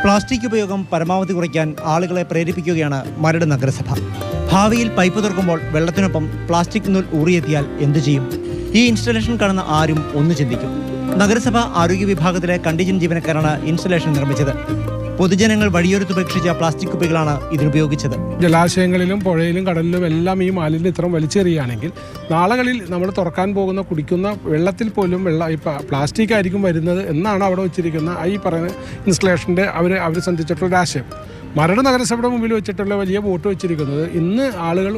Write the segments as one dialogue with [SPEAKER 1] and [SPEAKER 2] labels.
[SPEAKER 1] Plastic ഉപയോഗം പരമാവധി കുറയ്ക്കാൻ ആളുകളെ പ്രേരിപ്പിക്കുകയാണ് മരട് നഗരസഭ. ഭാവിയിൽ പൈപ്പ് തുറക്കുമ്പോൾ വെള്ളത്തിനൊപ്പം പ്ലാസ്റ്റിക് നൂൽ ഊറിയെത്തിയാൽ എന്തു ചെയ്യും? ഈ ഇൻസ്റ്റലേഷൻ കാണുന്ന ആരും ഒന്ന് ചിന്തിക്കും. നഗരസഭ ആരോഗ്യ വിഭാഗത്തിലെ കണ്ടിജന്റ് ജീവനക്കാരാണ് ഇൻസ്റ്റലേഷൻ നിർമ്മിച്ചത്. പൊതുജനങ്ങൾ വഴിയോരത്തുപേക്ഷിച്ച പ്ലാസ്റ്റിക് കുപ്പികളാണ് ഇതിനുപയോഗിച്ചത്.
[SPEAKER 2] ജലാശയങ്ങളിലും പുഴയിലും കടലിലും എല്ലാം ഈ മാലിന്യം ഇത്രയും വലിച്ചെറിയുകയാണെങ്കിൽ നാളുകളിൽ നമ്മൾ തുറക്കാൻ പോകുന്ന കുടിക്കുന്ന വെള്ളത്തിൽ പോലും പ്ലാസ്റ്റിക് ആയിരിക്കും വരുന്നത് എന്നാണ് അവിടെ വെച്ചിരിക്കുന്ന ഈ പറയുന്ന ഇൻസ്റ്റലേഷൻ്റെ അവർ സന്ധിച്ചിട്ടുള്ള ആശയം. മരട് നഗരസഭയുടെ മുമ്പിൽ വെച്ചിട്ടുള്ള വലിയ ബോട്ട് വെച്ചിരിക്കുന്നത് ഇന്ന് ആളുകൾ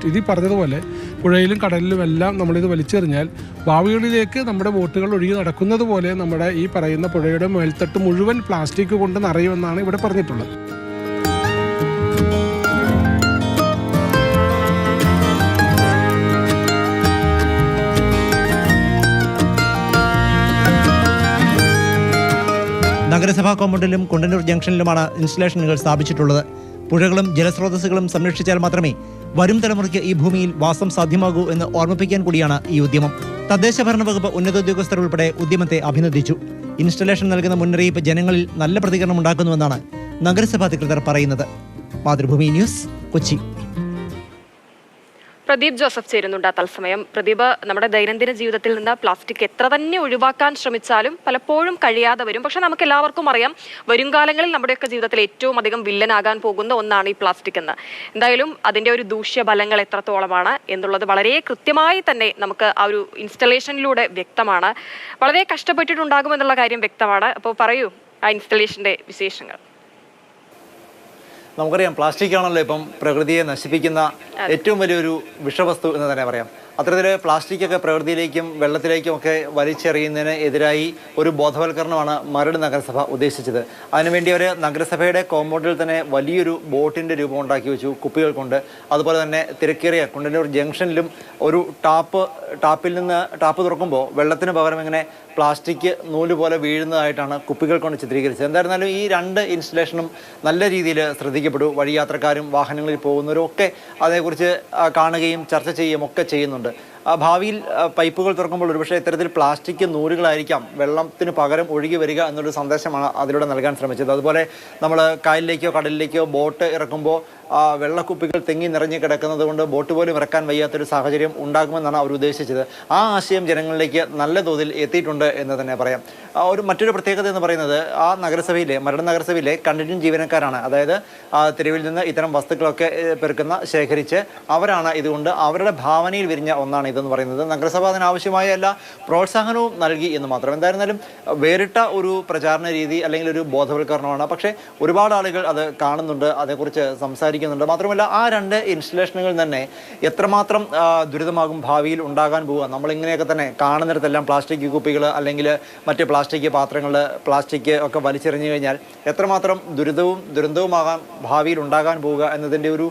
[SPEAKER 2] ഇത് പറഞ്ഞതുപോലെ പുഴയിലും കടലിലും എല്ലാം നമ്മളിത് വലിച്ചെറിഞ്ഞാൽ ഭാവികളിലേക്ക് നമ്മുടെ ബോട്ടുകൾ ഒഴുകി നടക്കുന്നത് പോലെ നമ്മുടെ ഈ പറയുന്ന പുഴയുടെ മേൽത്തട്ട് മുഴുവൻ പ്ലാസ്റ്റിക് കൊണ്ട് നിറയുമെന്നാണ് ഇവിടെ പറഞ്ഞിട്ടുള്ളത്.
[SPEAKER 1] നഗരസഭാ കോമ്പൗണ്ടിലും കുണ്ടന്നൂർ ജംഗ്ഷനിലുമാണ് ഇൻസ്റ്റലേഷനുകൾ സ്ഥാപിച്ചിട്ടുള്ളത്. പുഴകളും ജലസ്രോതസ്സുകളും സംരക്ഷിച്ചാൽ മാത്രമേ വരും തലമുറയ്ക്ക് ഈ ഭൂമിയിൽ വാസം സാധ്യമാകൂ എന്ന് ഓർമ്മിപ്പിക്കാൻ കൂടിയാണ് ഈ ഉദ്യമം. തദ്ദേശ ഭരണ വകുപ്പ് ഉന്നതോദ്യോഗസ്ഥർ ഉൾപ്പെടെ ഉദ്യമത്തെ അഭിനന്ദിച്ചു. ഇൻസ്റ്റലേഷൻ നൽകുന്ന മുന്നറിയിപ്പ് ജനങ്ങളിൽ നല്ല പ്രതികരണം ഉണ്ടാക്കുന്നുവെന്നാണ് നഗരസഭാ അധികൃതർ പറയുന്നത്. മാതൃഭൂമി ന്യൂസ്, കൊച്ചി.
[SPEAKER 3] പ്രദീപ് ജോസഫ് ചേരുന്നുണ്ട് തത്സമയം. പ്രദീപ്, നമ്മുടെ ദൈനംദിന ജീവിതത്തിൽ നിന്ന് പ്ലാസ്റ്റിക് എത്ര തന്നെ ഒഴിവാക്കാൻ ശ്രമിച്ചാലും പലപ്പോഴും കഴിയാതെ വരും. പക്ഷെ നമുക്ക് എല്ലാവർക്കും അറിയാം, വരും കാലങ്ങളിൽ നമ്മുടെയൊക്കെ ജീവിതത്തിൽ ഏറ്റവും അധികം വില്ലനാകാൻ പോകുന്ന ഒന്നാണ് ഈ പ്ലാസ്റ്റിക് എന്ന്. എന്തായാലും അതിൻ്റെ ഒരു ദൂഷ്യഫലങ്ങൾ എത്രത്തോളമാണ് എന്നുള്ളത് വളരെ കൃത്യമായി തന്നെ നമുക്ക് ആ ഒരു ഇൻസ്റ്റലേഷനിലൂടെ വ്യക്തമാണ്. വളരെ കഷ്ടപ്പെട്ടിട്ടുണ്ടാകുമെന്നുള്ള കാര്യം വ്യക്തമാണ്. അപ്പോൾ പറയൂ ആ ഇൻസ്റ്റലേഷൻ്റെ വിശേഷങ്ങൾ.
[SPEAKER 4] നമുക്കറിയാം, പ്ലാസ്റ്റിക് ആണല്ലോ ഇപ്പം പ്രകൃതിയെ നശിപ്പിക്കുന്ന ഏറ്റവും വലിയൊരു വിഷവസ്തു എന്ന് തന്നെ പറയാം. അത്തരത്തിൽ പ്ലാസ്റ്റിക്കൊക്കെ പ്രകൃതിയിലേക്കും വെള്ളത്തിലേക്കും ഒക്കെ വലിച്ചെറിയുന്നതിന് എതിരായി ഒരു ബോധവൽക്കരണമാണ് മരട് നഗരസഭ ഉദ്ദേശിച്ചത്. അതിനുവേണ്ടി അവർ നഗരസഭയുടെ കോമ്പൗണ്ടിൽ തന്നെ വലിയൊരു ബോട്ടിൻ്റെ രൂപം ഉണ്ടാക്കി വെച്ചു, കുപ്പികൾ കൊണ്ട്. അതുപോലെ തന്നെ തിരക്കേറിയ കുണ്ടന്നൂർ ജംഗ്ഷനിലും ഒരു ടാപ്പിൽ നിന്ന് ടാപ്പ് തുറക്കുമ്പോൾ വെള്ളത്തിന് പകരം ഇങ്ങനെ പ്ലാസ്റ്റിക് നൂല് പോലെ വീഴുന്നതായിട്ടാണ് കുപ്പികൾ കൊണ്ട് ചിത്രീകരിച്ചത്. എന്തായിരുന്നാലും ഈ രണ്ട് ഇൻസ്റ്റലേഷനും നല്ല രീതിയിൽ ശ്രദ്ധിക്കപ്പെട്ടു. വഴിയാത്രക്കാരും വാഹനങ്ങളിൽ പോകുന്നവരും ഒക്കെ അതേക്കുറിച്ച് കാണുകയും ചർച്ച ചെയ്യുകയും ഒക്കെ ചെയ്യുന്നുണ്ട്. ഭാവിയിൽ പൈപ്പുകൾ തുറക്കുമ്പോൾ ഒരുപക്ഷെ ഇത്തരത്തിൽ പ്ലാസ്റ്റിക് നൂലുകളായിരിക്കാം വെള്ളത്തിന് പകരം ഒഴുകി വരിക എന്നൊരു സന്ദേശമാണ് അതിലൂടെ നൽകാൻ ശ്രമിച്ചത്. അതുപോലെ നമ്മൾ കായലിലേക്കോ കടലിലേക്കോ ബോട്ട് ഇറക്കുമ്പോൾ വെള്ളക്കുപ്പികൾ തെങ്ങി നിറഞ്ഞു കിടക്കുന്നത് കൊണ്ട് ബോട്ട് പോലും ഇറക്കാൻ വയ്യാത്തൊരു സാഹചര്യം ഉണ്ടാകുമെന്നാണ് അവർ ഉദ്ദേശിച്ചത്. ആ ആശയം ജനങ്ങളിലേക്ക് നല്ല തോതിൽ എത്തിയിട്ടുണ്ട് എന്ന് തന്നെ പറയാം. മറ്റൊരു പ്രത്യേകത എന്ന് പറയുന്നത് മരട് നഗരസഭയിലെ കണ്ടിജന്റ് ജീവനക്കാരാണ്. അതായത് തെരുവിൽ നിന്ന് ഇത്തരം വസ്തുക്കളൊക്കെ പെറുക്കുന്ന ശേഖരിച്ച് അവരാണ് ഇതുകൊണ്ട് അവരുടെ ഭാവനയിൽ വിരിഞ്ഞ ഒന്നാണ് ഇതെന്ന് പറയുന്നത്. നഗരസഭ അതിനാവശ്യമായ എല്ലാ പ്രോത്സാഹനവും നൽകി എന്ന് മാത്രം. എന്തായിരുന്നാലും വേറിട്ട ഒരു പ്രചാരണ രീതി അല്ലെങ്കിൽ ഒരു ബോധവൽക്കരണമാണ്. പക്ഷേ ഒരുപാട് ആളുകൾ അത് കാണുന്നുണ്ട്, അതേക്കുറിച്ച് സംസാരിക്കുന്നുണ്ട്. മാത്രമല്ല ആ രണ്ട് ഇൻസ്റ്റലേഷനുകൾ തന്നെ എത്രമാത്രം ദുരിതമാകും ഭാവിയിൽ ഉണ്ടാകാൻ പോവുക. നമ്മളിങ്ങനെയൊക്കെ തന്നെ കാണുന്നിടത്തെല്ലാം പ്ലാസ്റ്റിക് കുപ്പികൾ അല്ലെങ്കിൽ മറ്റ് പ്ലാസ്റ്റിക് പാത്രങ്ങൾ, പ്ലാസ്റ്റിക് ഒക്കെ വലിച്ചെറിഞ്ഞു കഴിഞ്ഞാൽ എത്രമാത്രം ദുരന്തവുമാകാൻ ഭാവിയിൽ ഉണ്ടാകാൻ പോവുക എന്നതിൻ്റെ ഒരു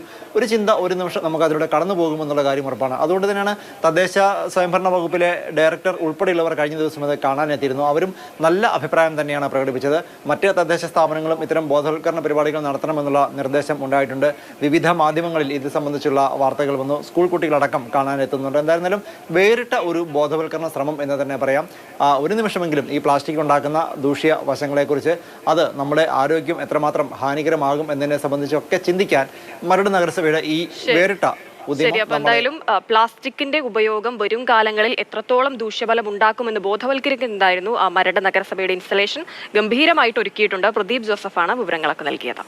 [SPEAKER 4] ചിന്ത ഒരു നിമിഷം നമുക്ക് അതിലൂടെ കടന്നു പോകുമെന്നുള്ള കാര്യം ഉറപ്പാണ്. അതുകൊണ്ട് തന്നെയാണ് തദ്ദേശ സ്വയംഭരണ വകുപ്പിലെ ഡയറക്ടർ ഉൾപ്പെടെയുള്ളവർ കഴിഞ്ഞ ദിവസം അത് കാണാനെത്തിയിരുന്നു. അവരും നല്ല അഭിപ്രായം തന്നെയാണ് പ്രകടിപ്പിച്ചത്. മറ്റ് തദ്ദേശ സ്ഥാപനങ്ങളും ഇത്തരം ബോധവൽക്കരണ പരിപാടികൾ നടത്തണമെന്നുള്ള നിർദ്ദേശം ഉണ്ടായിട്ടുണ്ട്. വിവിധ മാധ്യമങ്ങളിൽ ഇത് സംബന്ധിച്ചുള്ള വാർത്തകൾ വന്നു. സ്കൂൾ കുട്ടികളടക്കം കാണാനെത്തുന്നുണ്ട്. എന്തായിരുന്നാലും വേറിട്ട ഒരു ബോധവൽക്കരണ ശ്രമം എന്ന് തന്നെ പറയാം. ഒരു നിമിഷമെങ്കിലും ഈ പ്ലാസ്റ്റിക് ഉണ്ടാക്കുന്ന ദൂഷ്യ വശങ്ങളെക്കുറിച്ച്, അത് നമ്മുടെ ആരോഗ്യം എത്രമാത്രം ഹാനികരമാകും എന്നതിനെ സംബന്ധിച്ചൊക്കെ ചിന്തിക്കാൻ മരട് നഗരസഭയുടെ ഈ വേറിട്ട
[SPEAKER 3] ശരി. അപ്പൊ എന്തായാലും പ്ലാസ്റ്റിക്കിന്റെ ഉപയോഗം വരും കാലങ്ങളിൽ എത്രത്തോളം ദൂഷ്യഫലം ഉണ്ടാക്കുമെന്ന് ബോധവൽക്കരിക്കുന്നതായിരുന്നു മരട് നഗരസഭയുടെ ഇൻസ്റ്റലേഷൻ. ഗംഭീരമായിട്ട് ഒരുക്കിയിട്ടുണ്ട്. പ്രദീപ് ജോസഫാണ് വിവരങ്ങളൊക്കെ നൽകിയത്.